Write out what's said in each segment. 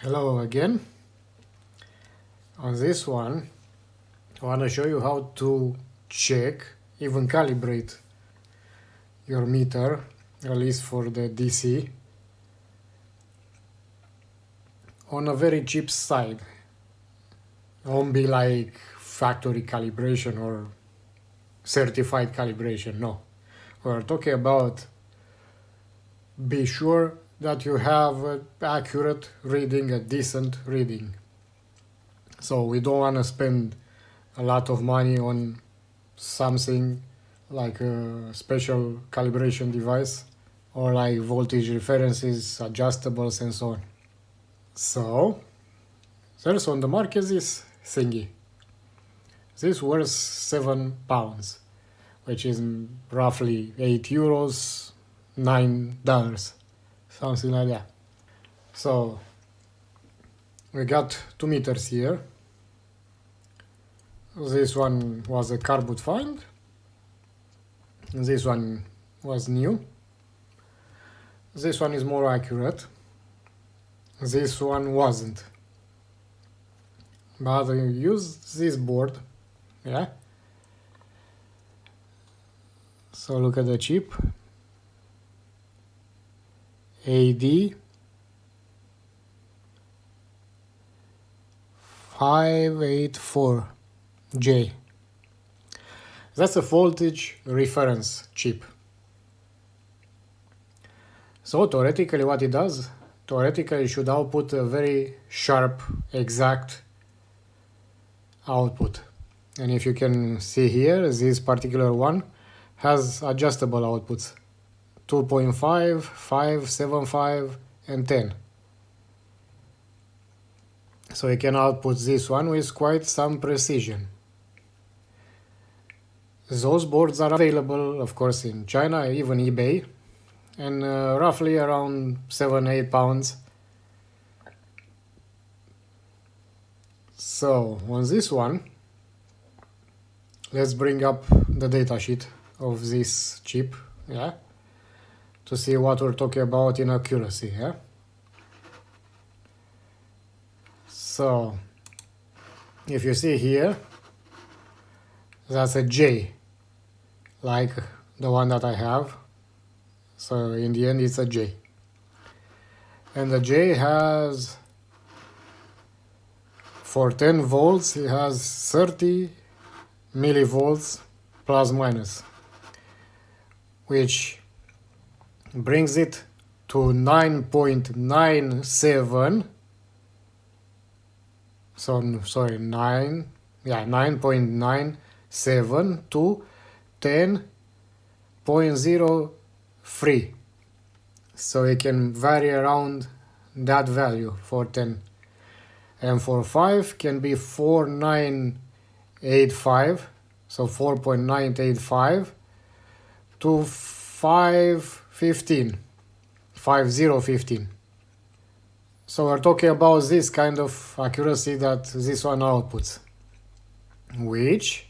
Hello again. On this one, I want to show you how to check, even calibrate your meter, at least for the DC, on a very cheap side. It won't be like factory calibration or certified calibration, no. We're talking about be sure that you have an accurate reading, a decent reading. So we don't want to spend a lot of money on something like a special calibration device or like voltage references, adjustables and so on. So there's on the market this thingy. This worth £7, which is roughly €8, $9, something like that. So we got two meters here. This one was a car boot find. This one was new. This one is more accurate. This one wasn't. But I used this board. Yeah. So look at the chip. AD584J. That's a voltage reference chip. So theoretically what it does, theoretically it should output a very sharp, exact output. And if you can see here, this particular one has adjustable outputs. 2.5, 5, 7.5 and 10. So you can output this one with quite some precision. Those boards are available, of course, in China, even eBay, and roughly around £7-8. So on this one, let's bring up the datasheet of this chip, yeah, to see what we're talking about in accuracy, yeah. So if you see here, that's a J, like the one that I have. So in the end it's a J. And the J has, for 10 volts, it has 30 millivolts plus minus, which brings it to 9.97. So sorry, 9.97 to 10.03. So it can vary around that value for 10. And for 5 can be 4.985, so 4.985 to 5.15, 5.015. So we're talking about this kind of accuracy that this one outputs, which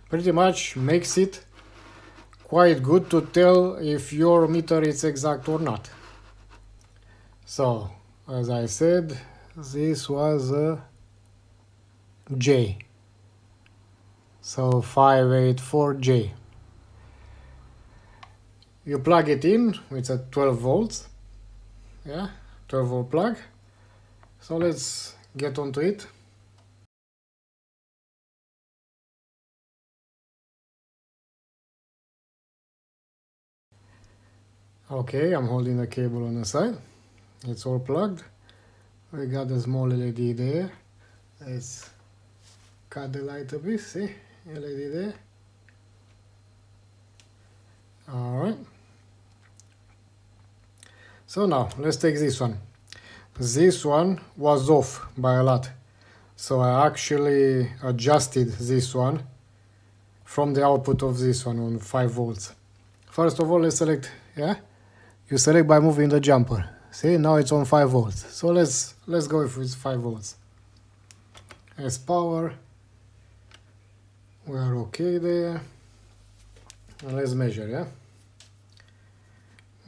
pretty much makes it quite good to tell if your meter is exact or not. So, as I said, this was a J. So 584J. You plug it in, it's at 12 volts. Yeah, 12 volt plug. So let's get onto it. Okay, I'm holding the cable on the side. It's all plugged. We got a small LED there. Let's cut the light a bit, see? LED there. Alright. So now, let's take this one. This one was off by a lot. So I actually adjusted this one from the output of this one on 5 volts. First of all, let's select, yeah? You select by moving the jumper. See, now it's on 5 volts. So let's go with 5 volts. As power, we are okay there. And let's measure, yeah?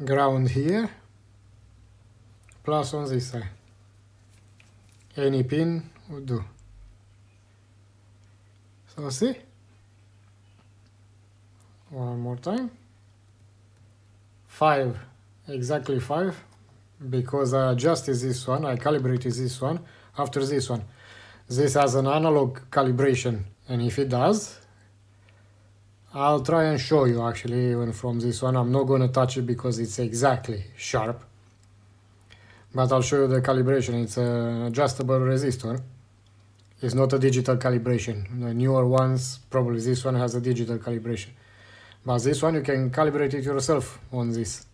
Ground here, plus on this side. Any pin would do. So see? One more time. 5, exactly 5, because I adjusted this one, I calibrated this one after this one. This has an analog calibration, and if it does, I'll try and show you actually even from this one. I'm not going to touch it because it's exactly sharp, but I'll show you the calibration. It's an adjustable resistor. It's not a digital calibration. The newer ones, probably this one has a digital calibration. But this one you can calibrate it yourself on this.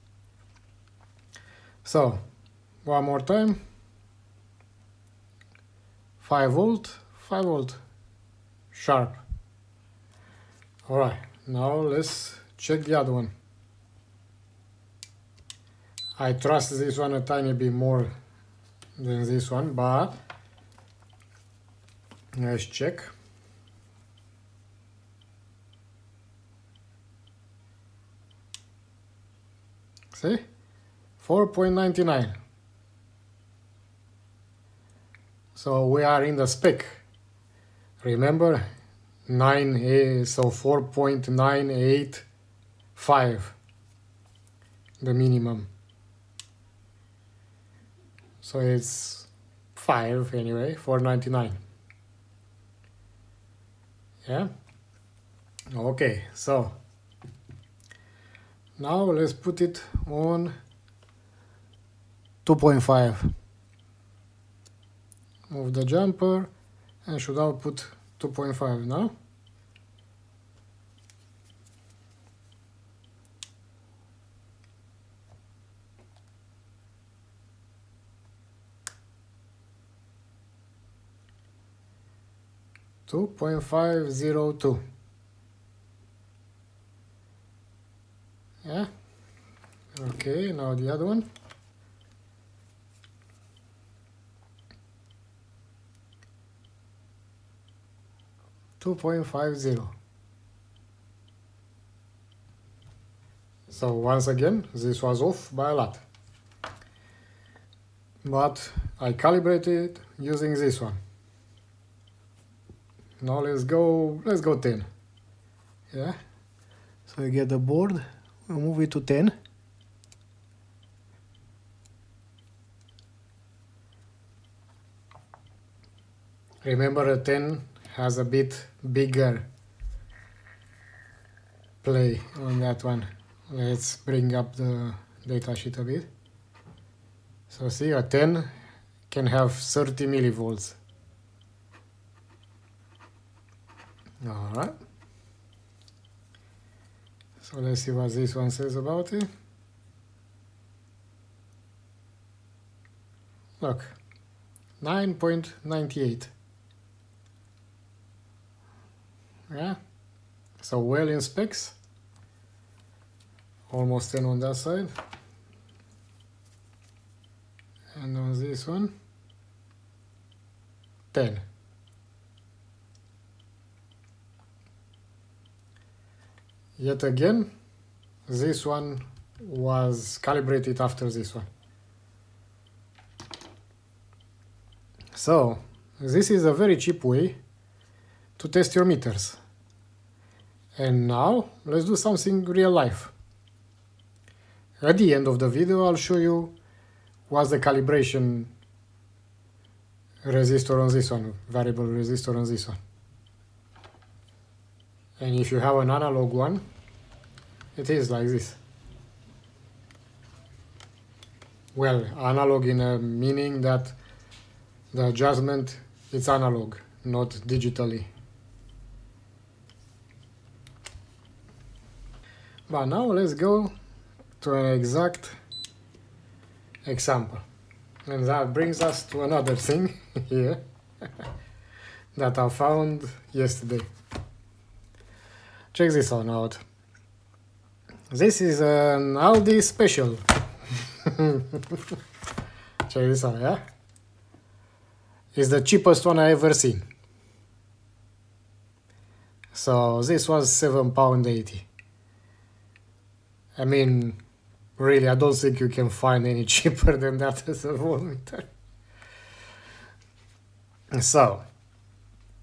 So, one more time. 5 volt, 5 volt, sharp. Alright, now let's check the other one. I trust this one a tiny bit more than this one, but let's check. See? 4.99. So we are in the spec. Remember? 9, so 4.985, the minimum. So it's 5 anyway, 4.99. Yeah? Okay, so now let's put it on 2.5. Move the jumper and should output 2.5 now. .502. Yeah. Okay, now the other one. .50. So once again, this was off by a lot. But I calibrated using this one. Now let's go 10. Yeah. So you get the board, we'll move it to 10. Remember, a 10 has a bit bigger play on that one. Let's bring up the datasheet a bit. So see, a 10 can have 30 millivolts. Alright. So let's see what this one says about it. Look, 9.98. Yeah, so well in specs. Almost 10 on that side. And on this one, 10. Yet again, this one was calibrated after this one. So, this is a very cheap way to test your meters. And now, let's do something real life. At the end of the video, I'll show you what's the calibration resistor on this one, variable resistor on this one. And if you have an analog one, it is like this. Well, analog in a meaning that the adjustment is analog, not digitally. But now let's go to an exact example. And that brings us to another thing here that I found yesterday. Check this one out. This is an Aldi special. Check this out, yeah? It's the cheapest one I ever seen. So this was £7.80. I mean, really, I don't think you can find any cheaper than that as a voltmeter. So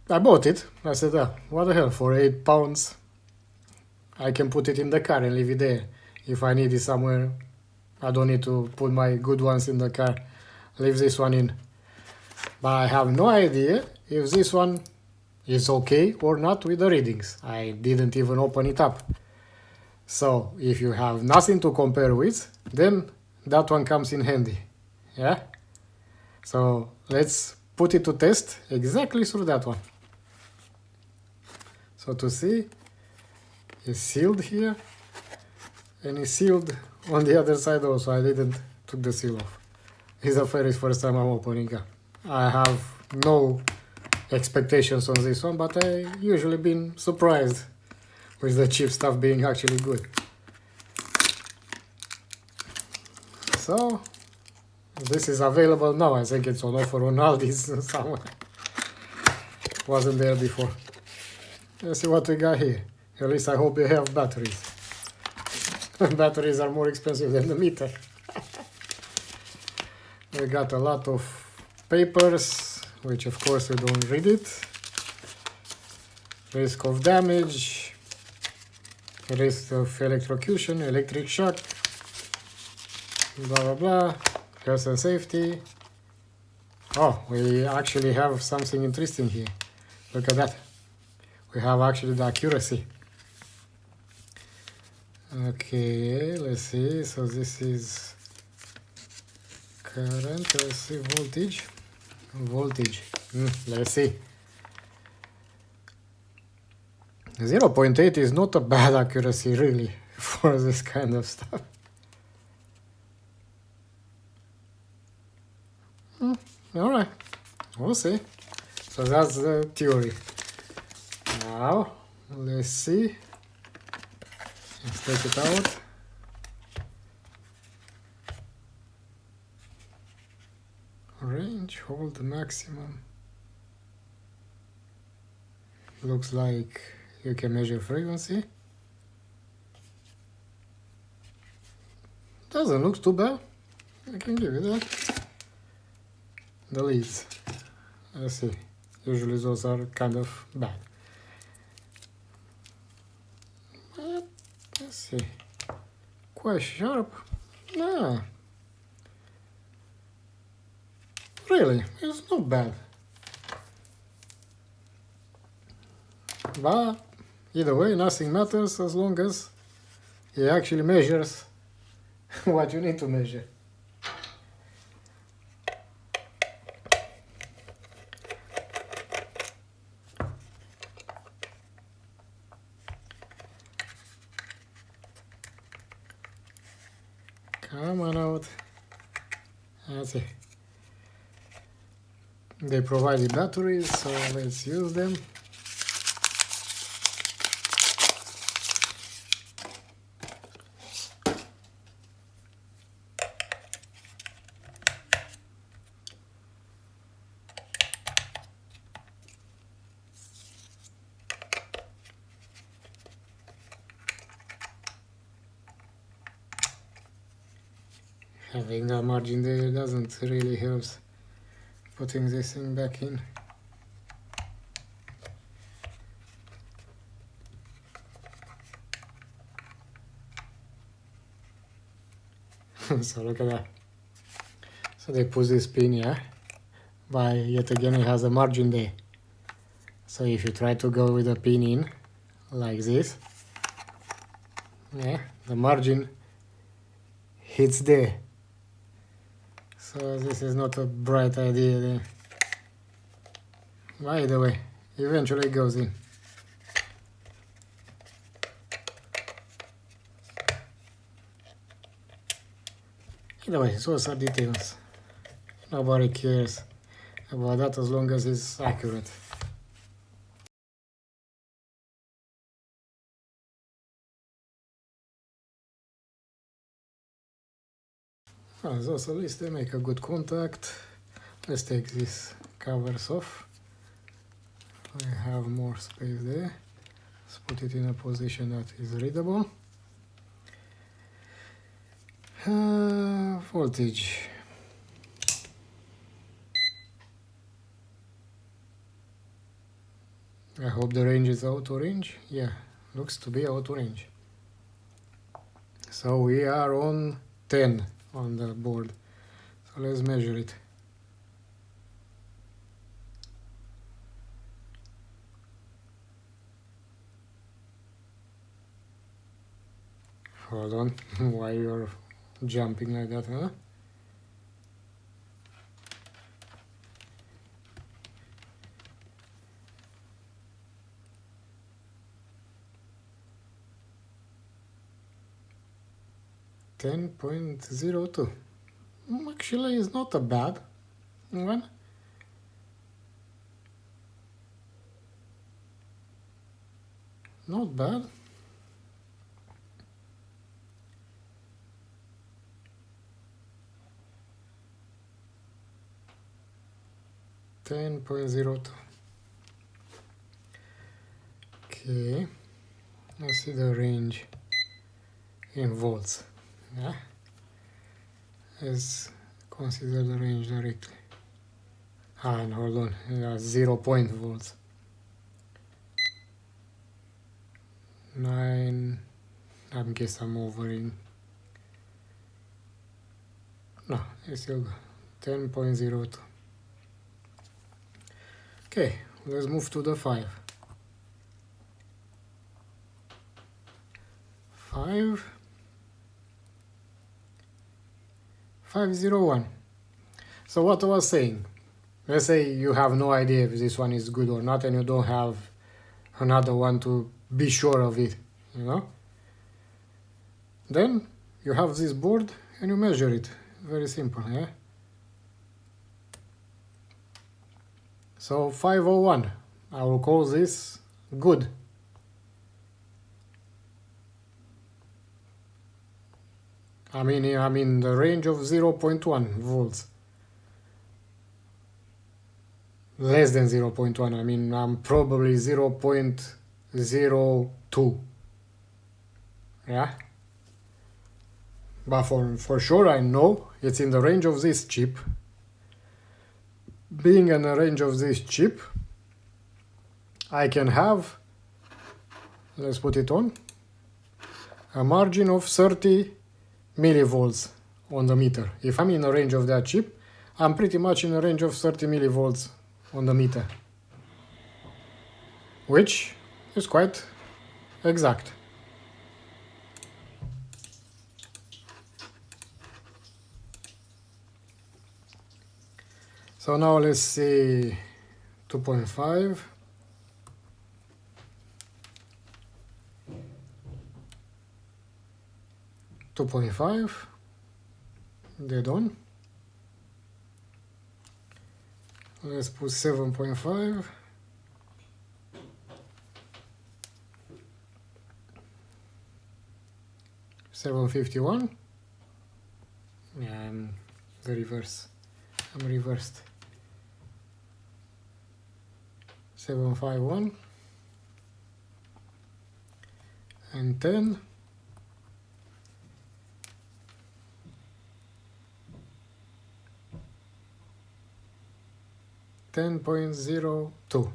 I bought it. I said, what the hell, for £8 I can put it in the car and leave it there. If I need it somewhere, I don't need to put my good ones in the car. Leave this one in. But I have no idea if this one is okay or not with the readings. I didn't even open it up. So if you have nothing to compare with, then that one comes in handy. Yeah? So let's put it to test exactly through that one. So to see, it's sealed here and it's sealed on the other side also. I didn't took the seal off. It's the very first time I'm opening it. I have no expectations on this one, but I usually been surprised with the cheap stuff being actually good. So this is available now. I think it's on offer on Aldi somewhere. Wasn't there before. Let's see what we got here. At least I hope you have batteries. Batteries are more expensive than the meter. We got a lot of papers, which of course we don't read it. Risk of damage, risk of electrocution, electric shock, blah blah blah, health and safety. Oh, we actually have something interesting here. Look at that. We have actually the accuracy. Okay, let's see. So this is current, let's see, voltage. Let's see. 0.8 is not a bad accuracy really for this kind of stuff. Alright, we'll see. So that's the theory. Now, let's see. Let's take it out. Range, hold maximum. Looks like you can measure frequency. Doesn't look too bad. I can give it that. The leads. Let's see. Usually those are kind of bad. But let's see. Quite sharp. Yeah. Really, it's not bad. But either way, nothing matters as long as it actually measures what you need to measure. Come on out. That's it. They provided batteries, so let's use them. Having that margin there doesn't really help putting this thing back in. So look at that. So they put this pin here, but yet again it has a margin there. So if you try to go with a pin in like this, yeah, the margin hits there. So this is not a bright idea there. By the way, eventually it goes in. Either way, those are details. Nobody cares about that as long as it's accurate. So at least they make a good contact. Let's take these covers off. We have more space there. Let's put it in a position that is readable. Voltage. I hope the range is auto range. Yeah, looks to be auto range. So we are on 10 on the board. So let's measure it. Hold on, why you're jumping like that, huh? .02. Actually, it's not a bad one. Not bad. .02. Okay, let's see the range in volts. Yeah, let's consider the range directly. And hold on, 0 point volts. 9. I guess I'm overing. No, it's still good. 10.02. Okay, let's move to the 5. 501. So what I was saying, let's say you have no idea if this one is good or not, and you don't have another one to be sure of it, you know? Then you have this board and you measure it. Very simple, yeah? So 501, I will call this good. I mean the range of 0.1 volts. Less than 0.1, I mean I'm probably 0.02. Yeah? But for sure I know it's in the range of this chip. Being in the range of this chip, I can have, let's put it on, a margin of 30 millivolts on the meter. If I'm in the range of that chip, I'm pretty much in the range of 30 millivolts on the meter, which is quite exact. So now let's see 2.5. Dead on. Let's put 7.5. $7.51. Yeah, I'm the reverse. I'm reversed. 7.51 and 10. .02.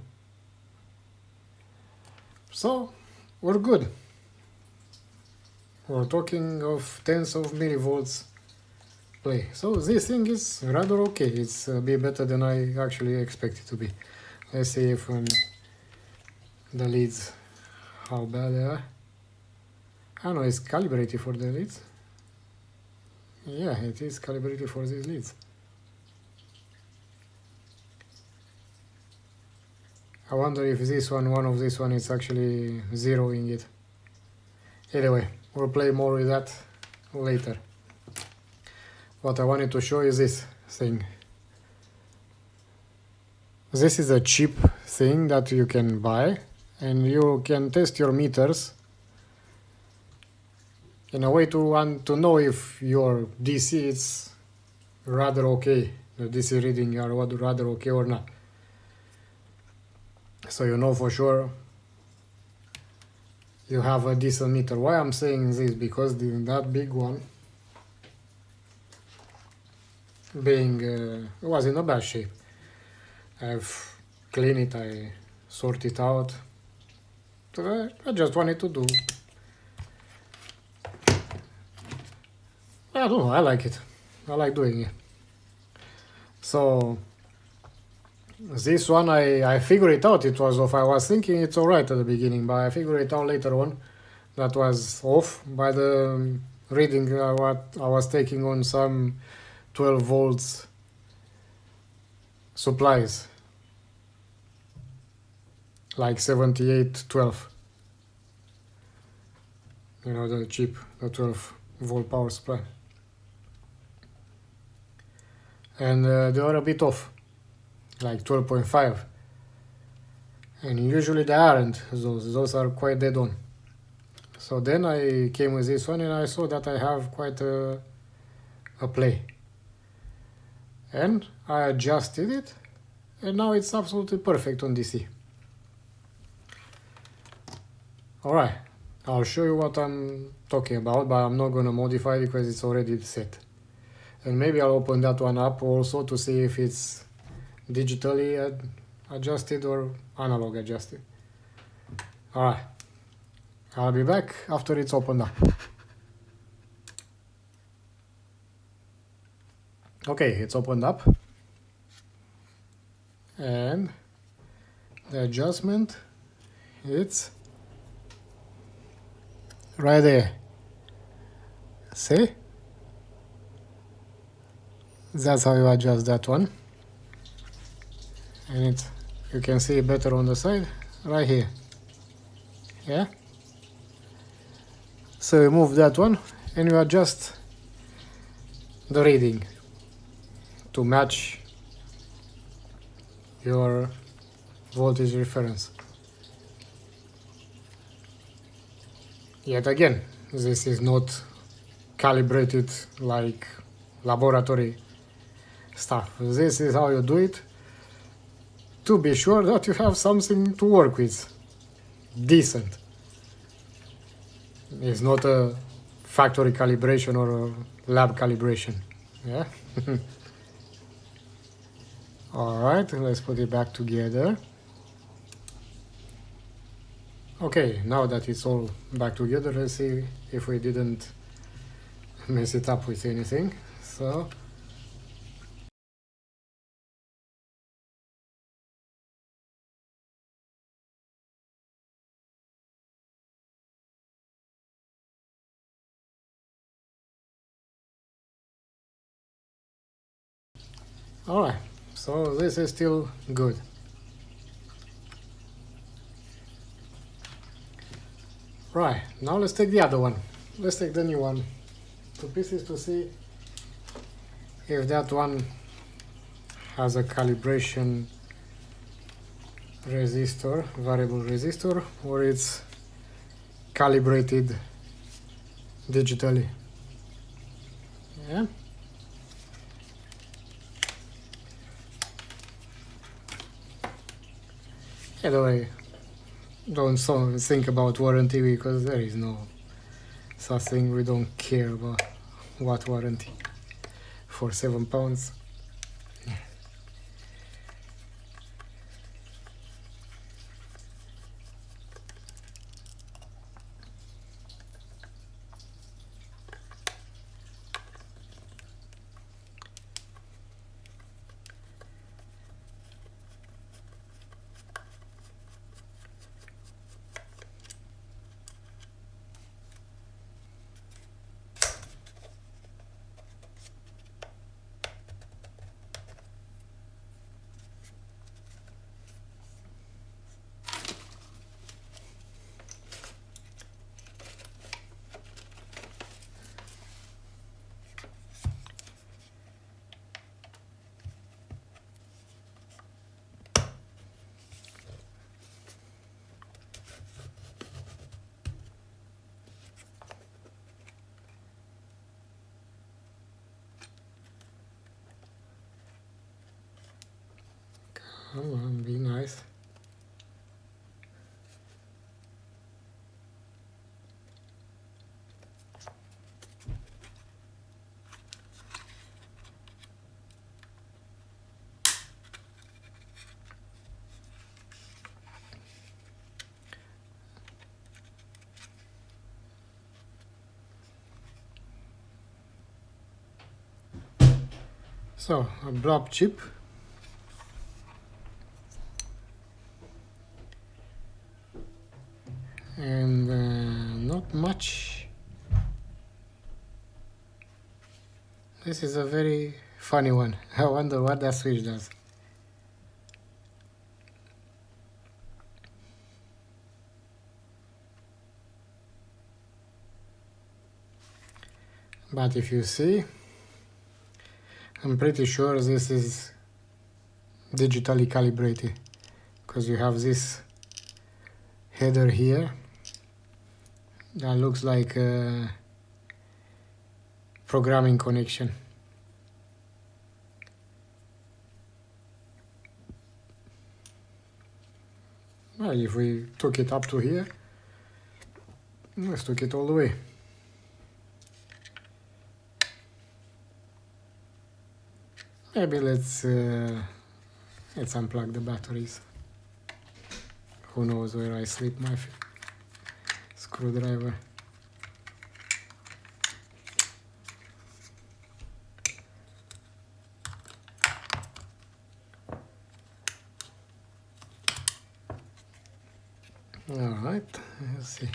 So we're good. We're talking of tens of millivolts play. So this thing is rather okay. It's a bit better than I actually expected to be. Let's see if the leads, how bad they are. I know it's calibrated for the leads. Yeah, it is calibrated for these leads. I wonder if this one of this one is actually zeroing it. Anyway, we'll play more with that later. What I wanted to show is this thing. This is a cheap thing that you can buy, and you can test your meters in a way to know if your DC is rather okay, the DC reading are rather okay or not. So you know for sure you have a decent meter. Why I'm saying this? Because that big one being was in a bad shape. I've cleaned it, I sort it out. I just wanted to do. I don't know, I like it. I like doing it. So this one I figured it out. It was off. I was thinking it's alright at the beginning, but I figured it out later on that was off by the reading what I was taking on some 12 volts supplies, like 7812, you know, the cheap, the 12 volt power supply, and they are a bit off, like 12.5, and usually they aren't. Those are quite dead on. So then I came with this one and I saw that I have quite a play, and I adjusted it, and now it's absolutely perfect on DC. Alright, I'll show you what I'm talking about, but I'm not gonna modify it because it's already set. And maybe I'll open that one up also to see if it's digitally adjusted or analog adjusted. Alright, I'll be back after it's opened up. Okay, it's opened up, and the adjustment, it's right there. See? That's how you adjust that one, and you can see it better on the side right here. Yeah, so you move that one and you adjust the reading to match your voltage reference. Yet again, this is not calibrated like laboratory stuff. This is how you do it to be sure that you have something to work with. Decent. It's not a factory calibration or a lab calibration. Yeah. Alright, let's put it back together. Okay, now that it's all back together, let's see if we didn't mess it up with anything. So alright, so this is still good. Right, now let's take the other one. Let's take the new one to pieces to see if that one has a calibration resistor, variable resistor, or it's calibrated digitally. Yeah. Anyway, don't think about warranty because there is no such thing. We don't care about what warranty for £7. Come on, be nice. So a blob chip, and not much. This is a very funny one. I wonder what that switch does. But if you see, I'm pretty sure this is digitally calibrated, because you have this header here that looks like a programming connection. Well, if we took it up to here, let's took it all the way. Maybe let's unplug the batteries. Who knows where I slip my screwdriver. Alright, let's see.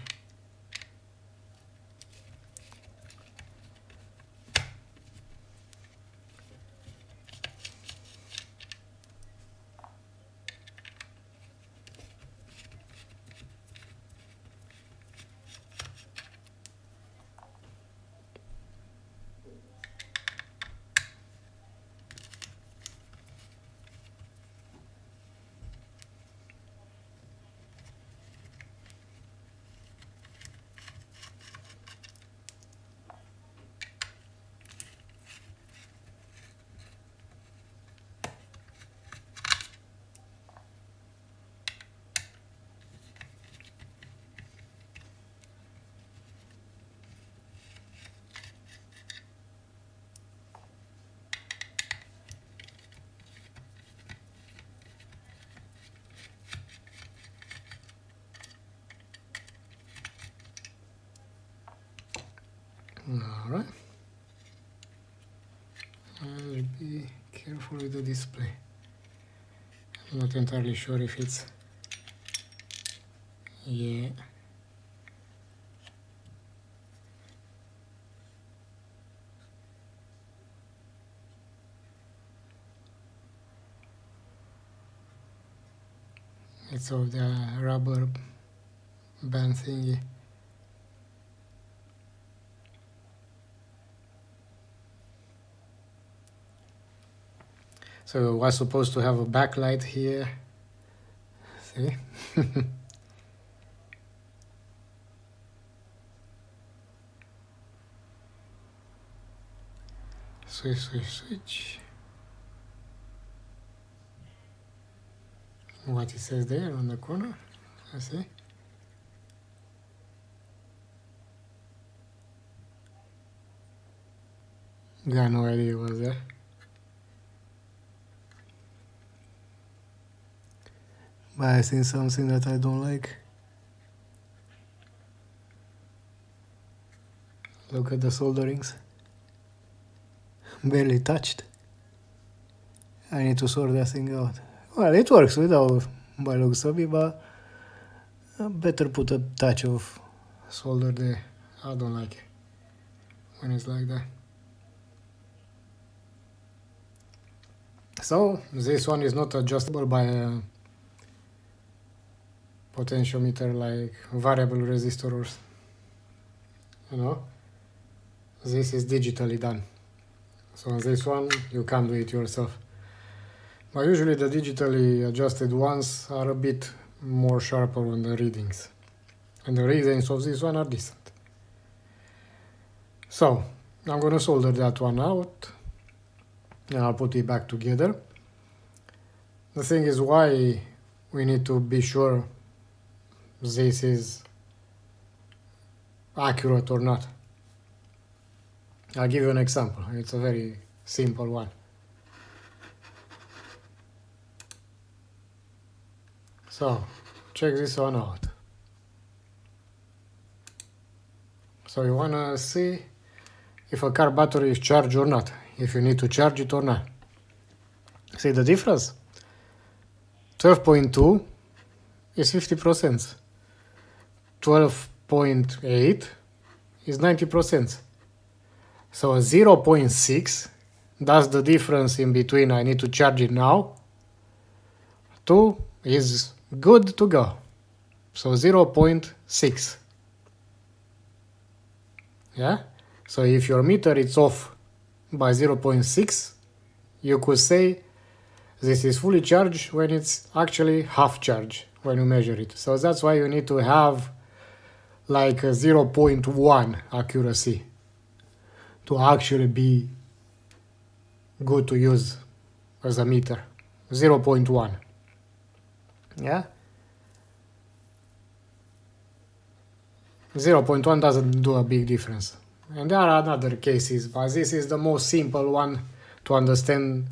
Alright. I'll be careful with the display. I'm not entirely sure if it's... Yeah. It's of the rubber band thingy. So I was supposed to have a backlight here. See? Switch. What it says there on the corner. I see. Got no idea what's there. But I seen something that I don't like. Look at the solderings. Barely touched. I need to sort that thing out. Well, it works without, by looks of it, but I better put a touch of solder there. I don't like it when it's like that. So this one is not adjustable by a potentiometer like variable resistors, you know. This is digitally done. So on this one you can't do it yourself. But usually the digitally adjusted ones are a bit more sharper on the readings. And the readings of this one are decent. So I'm gonna solder that one out and I'll put it back together. The thing is why we need to be sure this is accurate or not. I'll give you an example. It's a very simple one. So check this one out. So you wanna see if a car battery is charged or not, if you need to charge it or not. See the difference? 12.2 is 50%. 12.8 is 90%. So 0.6, that's the difference in between I need to charge it now, 2 is good to go. So 0.6. Yeah? So if your meter is off by 0.6, you could say this is fully charged when it's actually half charged when you measure it. So that's why you need to have like a 0.1 accuracy to actually be good to use as a meter. 0.1. Yeah? 0.1 doesn't do a big difference. And there are other cases, but this is the most simple one to understand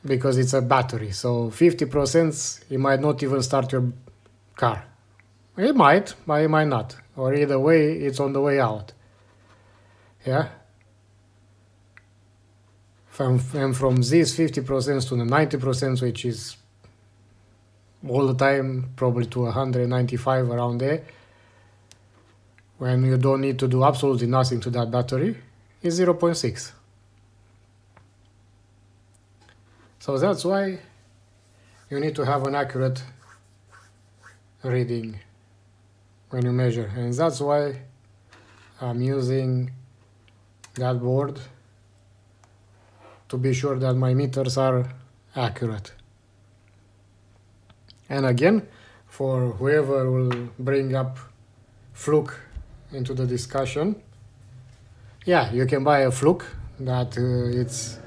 because it's a battery. So 50%, it might not even start your car. It might, but it might not. Or either way, it's on the way out. Yeah? And from this 50% to the 90%, which is all the time, probably to 195 around there, when you don't need to do absolutely nothing to that battery, is 0.6. So that's why you need to have an accurate reading when you measure. And that's why I'm using that board to be sure that my meters are accurate. And again, for whoever will bring up Fluke into the discussion, yeah, you can buy a Fluke that it's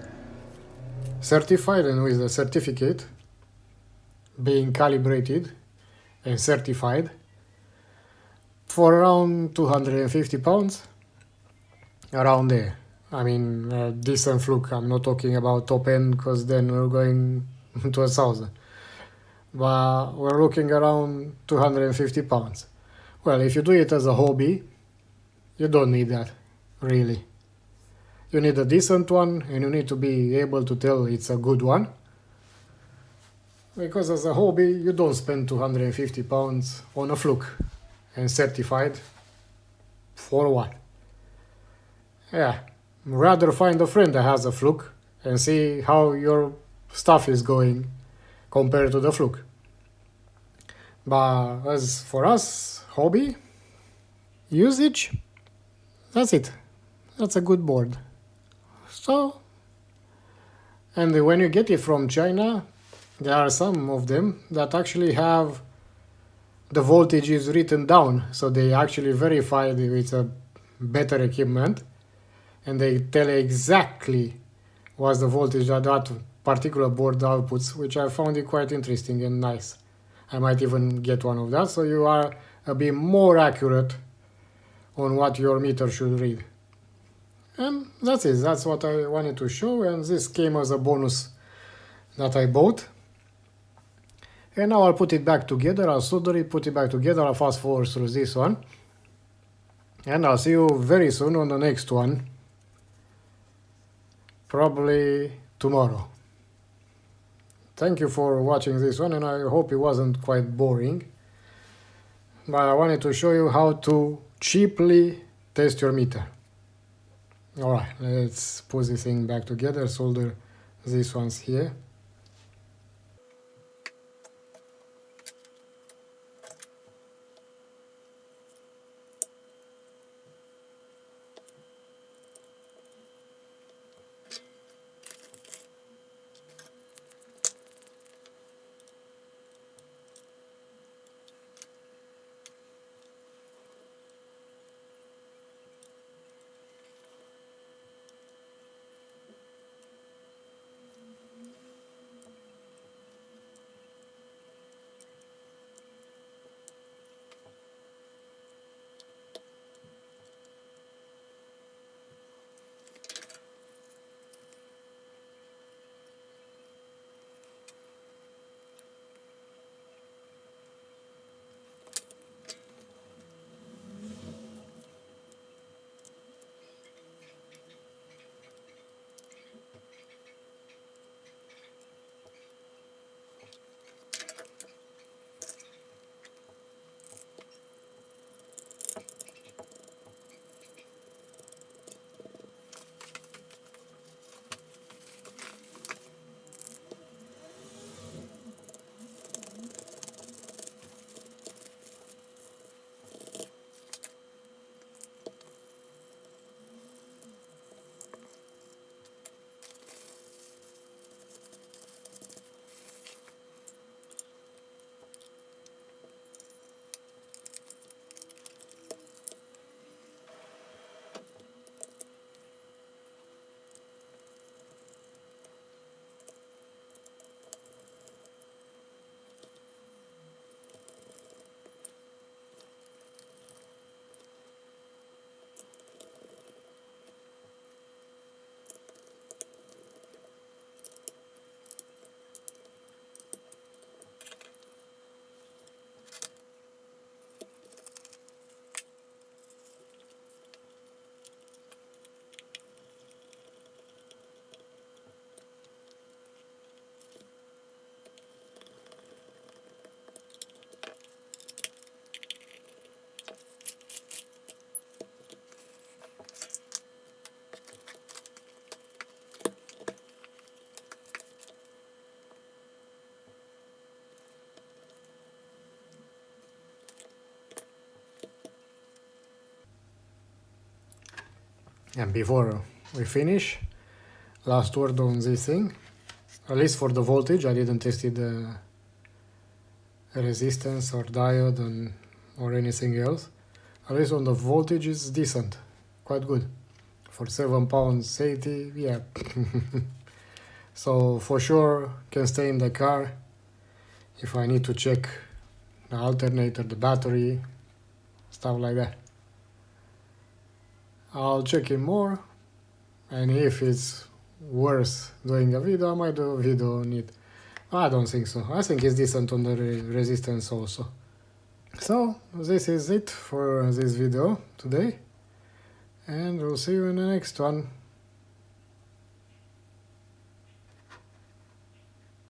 certified and with a certificate being calibrated and certified for around 250 pounds, around there. I mean, decent Fluke. I'm not talking about top end because then we're going to 1,000. But we're looking around 250 pounds. Well, if you do it as a hobby, you don't need that, really. You need a decent one and you need to be able to tell it's a good one. Because as a hobby, you don't spend 250 pounds on a Fluke and certified for what? Yeah, rather find a friend that has a Fluke and see how your stuff is going compared to the Fluke. But as for us, hobby, usage, that's it. That's a good board. So, and when you get it from China, there are some of them that actually have the voltages written down. So they actually verify that it's a better equipment and they tell you exactly what's the voltage that that particular board outputs, which I found it quite interesting and nice. I might even get one of that, so you are a bit more accurate on what your meter should read. And that's it, that's what I wanted to show, and this came as a bonus that I bought. And now I'll put it back together, I'll solder it, put it back together, I'll fast forward through this one. And I'll see you very soon on the next one. Probably tomorrow. Thank you for watching this one, and I hope it wasn't quite boring. But I wanted to show you how to cheaply test your meter. Alright, let's put this thing back together, solder these ones here. And before we finish, last word on this thing, at least for the voltage. I didn't test it the resistance or diode or anything else. At least on the voltage is decent, quite good. For 7 pounds 80, yeah. So for sure can stay in the car if I need to check the alternator, the battery, stuff like that. I'll check it more, and if it's worth doing a video, I might do a video on it. I don't think so. I think it's decent on the resistance also. So this is it for this video today, and we'll see you in the next one.